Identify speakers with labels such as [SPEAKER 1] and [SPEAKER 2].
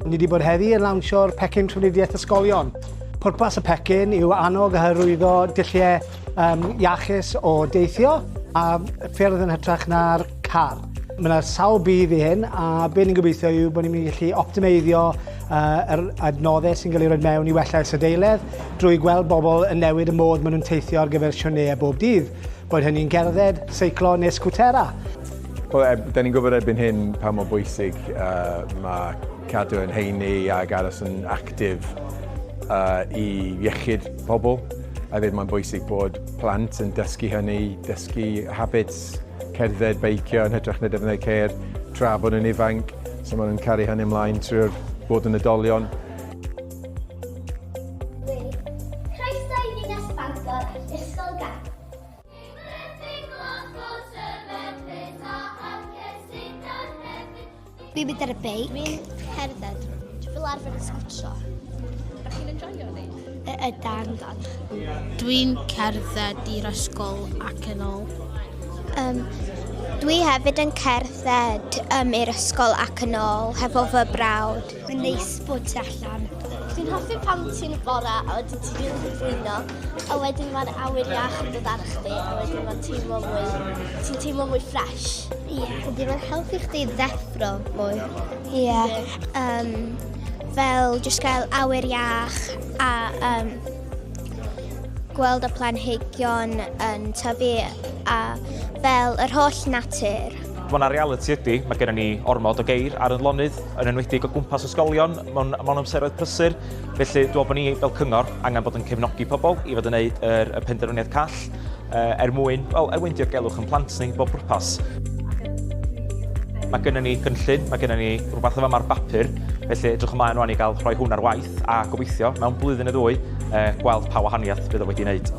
[SPEAKER 1] Ni wedi bod heddi yn lawnsio'r Pecyn Trafnidiaeth Ysgolion. Pwrpas y Pecyn yw annog a hyrwyddo dulliau iachus o deithio a ffyrdd yn hytrach na'r car. Mae yna sawl bydd i hyn a be ni'n gobeithio yw bod ni'n mynd i gallu optimeiddio yr adnoddau sy'n cael ei roi mewn i wella ysgoleuedd drwy gweld bobl yn newid y mod maen nhw'n teithio ar gyfer sionau bob dydd. Bod hynny'n gerdded, seiclo neu sgwtera.
[SPEAKER 2] Da ni'n gwybod erbyn hyn pa mor bwysig mae cadw yn heini ac aros yn actif i iechyd pobl. A fyd mae'n bwysig bod plant yn dysgu hynny, dysgu habits, cerdded, beicio, yn hytrach na defnyddio ceir tra bod yn ifanc. So maen nhw'n caru hynny ymlaen trwy'r bod yn oedolion.
[SPEAKER 3] Croeso i ddinas Bangor, Ysgol Garnedd. Fi'n mynd ar y beic. Dwi'n cerdded. Dwi'n fel arfer yn sgwtio.
[SPEAKER 4] Ydych chi'n enjoyo ni?
[SPEAKER 3] Ydan.
[SPEAKER 5] Dwi'n cerdded i'r ysgol ac yn ôl.
[SPEAKER 3] Dwi hefyd yn cerdded i'r ysgol ac yn ôl, hefo fy brawd. Mae'n neis bod ti allan. Dwi'n hoffi pan ti'n bore a wedyn ti'n mynd i ffwyno. A wedyn mae'r awyr iach yn dod ar chdi, a wedyn ti'n teimlo mwy ffres. Ie. Wedyn mae'n helpu chdi ddeffro mwy. Ie. Fel jyst gael awyr iach a gweld y planhigion yn tyfu a fel yr holl natur.
[SPEAKER 6] Mae'na reality ydy, mae gennym ni ormod o geir ar y lonydd, yn enwedig o gwmpas ysgolion mewn amseroedd prysur. Felly dwi'n meddwl bod ni fel cyngor angen bod yn cefnogi pobl i fod yn gwneud y penderfyniad call mwyn diogelwch yn plant ni bob pwrpas. Mae gennym ni gynllun, mae gennym ni rhywbeth efo yma'r bapur, felly edrych ymlaen rwan i gael rhoi hwn ar waith a gobeithio mewn blwyddyn y ddwy gweld pa wahaniaeth bydd o wedi wneud.